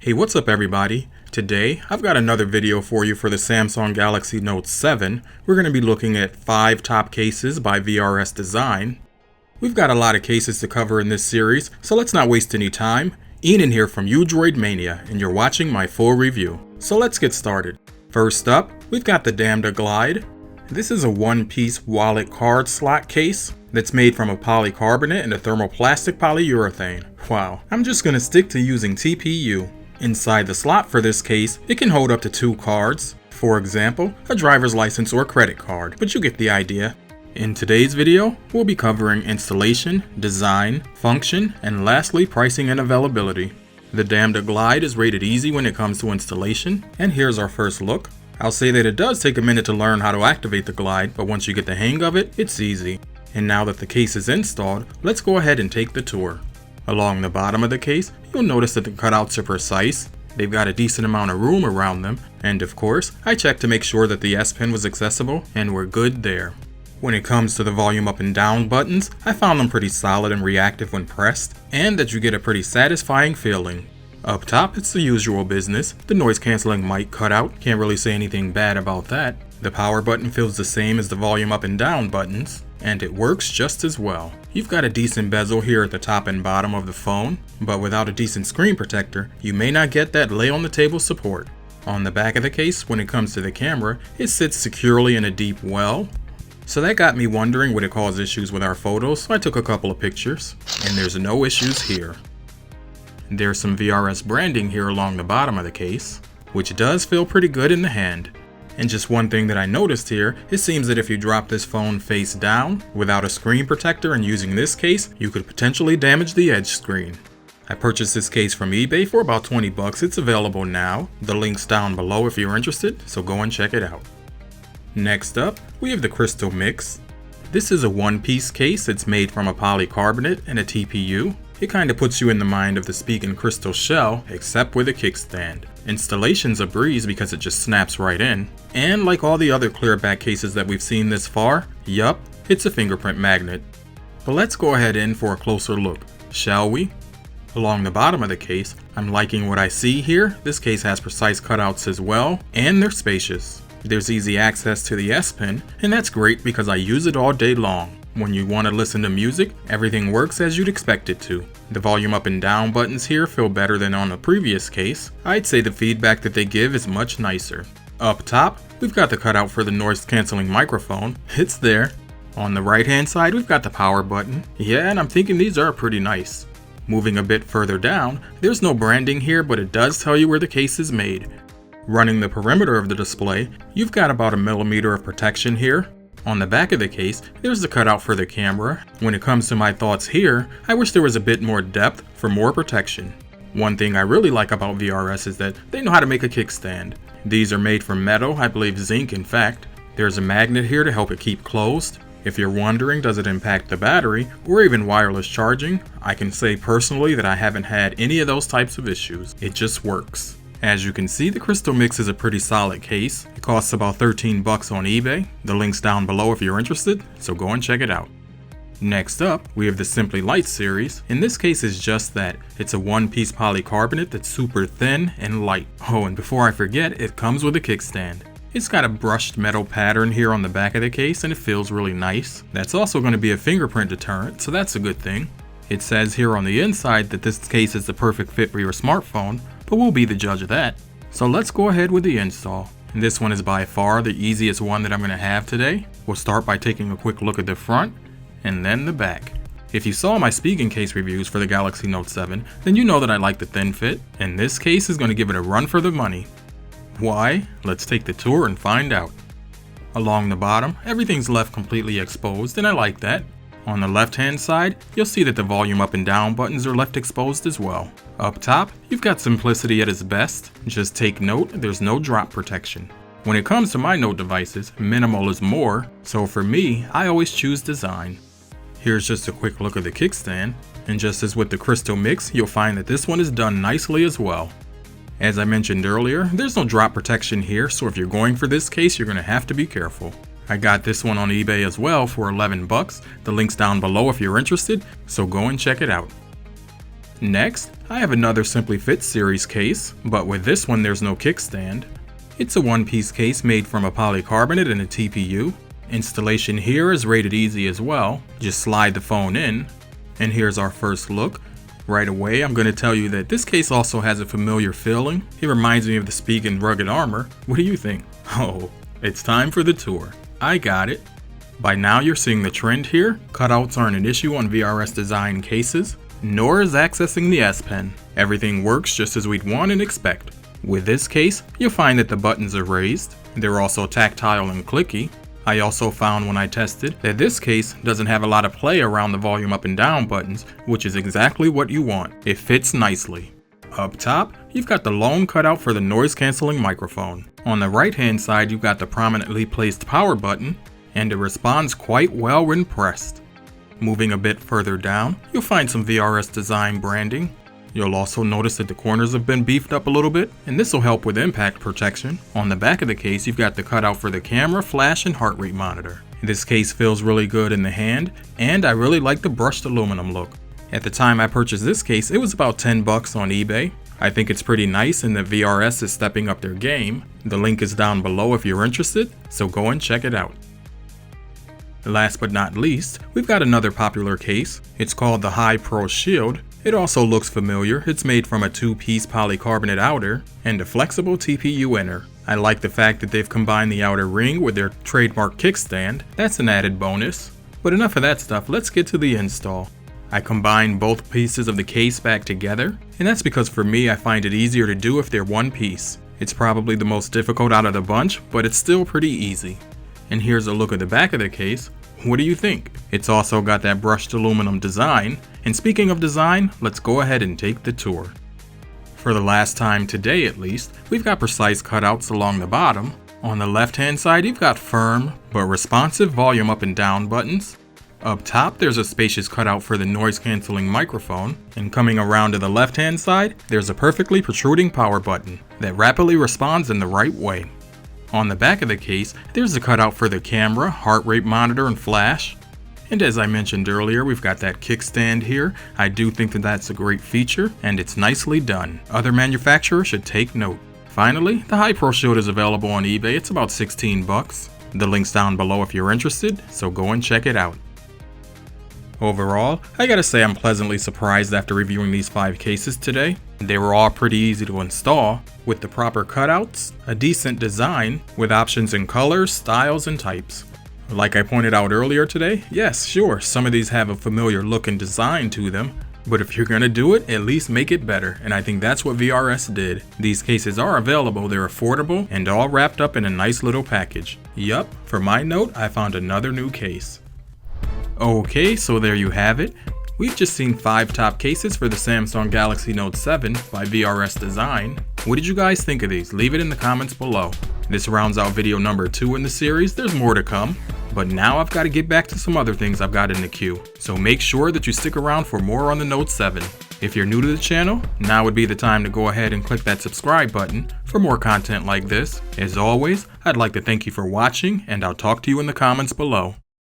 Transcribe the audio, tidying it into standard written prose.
Hey, what's up everybody? Today, I've got another video for you for the Samsung Galaxy Note7. We're going to be looking at 5 top cases by VRS Design. We've got a lot of cases to cover in this series, so let's not waste any time. Ian here from Droid Mania, and you're watching my full review. So let's get started. First up, we've got the Damda Glide. This is a one-piece wallet card slot case that's made from a polycarbonate and a thermoplastic polyurethane. Wow, I'm just going to stick to using TPU. Inside the slot for this case, it can hold up to 2 cards. For example, a driver's license or credit card, but you get the idea. In today's video, we'll be covering installation, design, function, and lastly, pricing and availability. The Damda Glide is rated easy when it comes to installation, and here's our first look. I'll say that it does take a minute to learn how to activate the Glide, but once you get the hang of it, it's easy. And now that the case is installed, let's go ahead and take the tour. Along the bottom of the case, you'll notice that the cutouts are precise. They've got a decent amount of room around them, and of course, I checked to make sure that the S Pen was accessible, and we're good there. When it comes to the volume up and down buttons, I found them pretty solid and reactive when pressed, and that you get a pretty satisfying feeling. Up top, it's the usual business. The noise cancelling mic cutout, can't really say anything bad about that. The power button feels the same as the volume up and down buttons, and it works just as well. You've got a decent bezel here at the top and bottom of the phone, but without a decent screen protector, you may not get that lay on the table support. On the back of the case, when it comes to the camera, it sits securely in a deep well. So that got me wondering would it cause issues with our photos, so I took a couple of pictures, and there's no issues here. There's some VRS branding here along the bottom of the case, which does feel pretty good in the hand. And just one thing that I noticed here, it seems that if you drop this phone face down, without a screen protector and using this case, you could potentially damage the edge screen. I purchased this case from eBay for about 20 bucks, it's available now. The link's down below if you're interested, so go and check it out. Next up, we have the Crystal Mix. This is a one-piece case that's made from a polycarbonate and a TPU. It kinda puts you in the mind of the Spigen crystal shell, except with a kickstand. Installation's a breeze because it just snaps right in. And like all the other clear back cases that we've seen this far, yup, it's a fingerprint magnet. But let's go ahead in for a closer look, shall we? Along the bottom of the case, I'm liking what I see here. This case has precise cutouts as well, and they're spacious. There's easy access to the S Pen, and that's great because I use it all day long. When you want to listen to music, everything works as you'd expect it to. The volume up and down buttons here feel better than on the previous case. I'd say the feedback that they give is much nicer. Up top, we've got the cutout for the noise cancelling microphone. It's there. On the right hand side, we've got the power button. Yeah, and I'm thinking these are pretty nice. Moving a bit further down, there's no branding here, but it does tell you where the case is made. Running the perimeter of the display, you've got about 1 millimeter of protection here. On the back of the case, there's the cutout for the camera. When it comes to my thoughts here, I wish there was a bit more depth for more protection. One thing I really like about VRS is that they know how to make a kickstand. These are made from metal, I believe zinc in fact. There's a magnet here to help it keep closed. If you're wondering does it impact the battery or even wireless charging, I can say personally that I haven't had any of those types of issues. It just works. As you can see, the Crystal Mix is a pretty solid case. It costs about 13 bucks on eBay. The link's down below if you're interested, so go and check it out. Next up, we have the Simply Light series. In this case, it's just that. It's a one-piece polycarbonate that's super thin and light. Oh, and before I forget, it comes with a kickstand. It's got a brushed metal pattern here on the back of the case and it feels really nice. That's also going to be a fingerprint deterrent, so that's a good thing. It says here on the inside that this case is the perfect fit for your smartphone, but we'll be the judge of that. So let's go ahead with the install. And this one is by far the easiest one that I'm going to have today. We'll start by taking a quick look at the front and then the back. If you saw my Spigen case reviews for the Galaxy Note7, then you know that I like the thin fit, and this case is going to give it a run for the money. Why? Let's take the tour and find out. Along the bottom, everything's left completely exposed, and I like that. On the left hand side, you'll see that the volume up and down buttons are left exposed as well. Up top, you've got simplicity at its best. Just take note, there's no drop protection. When it comes to my Note devices, minimal is more, so for me, I always choose design. Here's just a quick look at the kickstand, and just as with the Crystal Mix, you'll find that this one is done nicely as well. As I mentioned earlier, there's no drop protection here, so if you're going for this case, you're going to have to be careful. I got this one on eBay as well for 11 bucks. The link's down below if you're interested, so go and check it out. Next, I have another Simply Fit series case, but with this one there's no kickstand. It's a one-piece case made from a polycarbonate and a TPU. Installation here is rated easy as well. Just slide the phone in, and here's our first look. Right away, I'm going to tell you that this case also has a familiar feeling. It reminds me of the Spigen rugged armor. What do you think? Oh, it's time for the tour. I got it. By now you're seeing the trend here. Cutouts aren't an issue on VRS Design Cases, nor is accessing the S Pen. Everything works just as we'd want and expect. With this case, you'll find that the buttons are raised. They're also tactile and clicky. I also found when I tested that this case doesn't have a lot of play around the volume up and down buttons, which is exactly what you want. It fits nicely. Up top, you've got the long cutout for the noise cancelling microphone. On the right hand side, you've got the prominently placed power button, and it responds quite well when pressed. Moving a bit further down, you'll find some VRS Design branding. You'll also notice that the corners have been beefed up a little bit, and this will help with impact protection. On the back of the case, you've got the cutout for the camera, flash, and heart rate monitor. This case feels really good in the hand, and I really like the brushed aluminum look. At the time I purchased this case, it was about $10 on eBay. I think it's pretty nice, and the VRS is stepping up their game. The link is down below if you're interested, so go and check it out. Last but not least, we've got another popular case. It's called the High Pro Shield. It also looks familiar. It's made from a two-piece polycarbonate outer and a flexible TPU inner. I like the fact that they've combined the outer ring with their trademark kickstand. That's an added bonus. But enough of that stuff, let's get to the install. I combined both pieces of the case back together, and that's because for me I find it easier to do if they're one piece. It's probably the most difficult out of the bunch, but it's still pretty easy. And here's a look at the back of the case. What do you think? It's also got that brushed aluminum design. And speaking of design, let's go ahead and take the tour. For the last time today at least, we've got precise cutouts along the bottom. On the left hand side, you've got firm but responsive volume up and down buttons. Up top, there's a spacious cutout for the noise cancelling microphone. And coming around to the left hand side, there's a perfectly protruding power button that rapidly responds in the right way. On the back of the case, there's a cutout for the camera, heart rate monitor, and flash. And as I mentioned earlier, we've got that kickstand here. I do think that that's a great feature, and it's nicely done. Other manufacturers should take note. Finally, the High Pro Shield is available on eBay. It's about $16. The link's down below if you're interested, so go and check it out. Overall, I gotta say I'm pleasantly surprised after reviewing these 5 cases today. They were all pretty easy to install, with the proper cutouts, a decent design, with options in colors, styles, and types. Like I pointed out earlier today, yes, sure, some of these have a familiar look and design to them, but if you're gonna do it, at least make it better, and I think that's what VRS did. These cases are available, they're affordable, and all wrapped up in a nice little package. Yup, for my note, I found another new case. Okay, so there you have it. We've just seen 5 top cases for the Samsung Galaxy Note7 by VRS Design. What did you guys think of these? Leave it in the comments below. This rounds out video number 2 in the series. There's more to come. But now I've got to get back to some other things I've got in the queue. So make sure that you stick around for more on the Note7. If you're new to the channel, now would be the time to go ahead and click that subscribe button for more content like this. As always, I'd like to thank you for watching, and I'll talk to you in the comments below.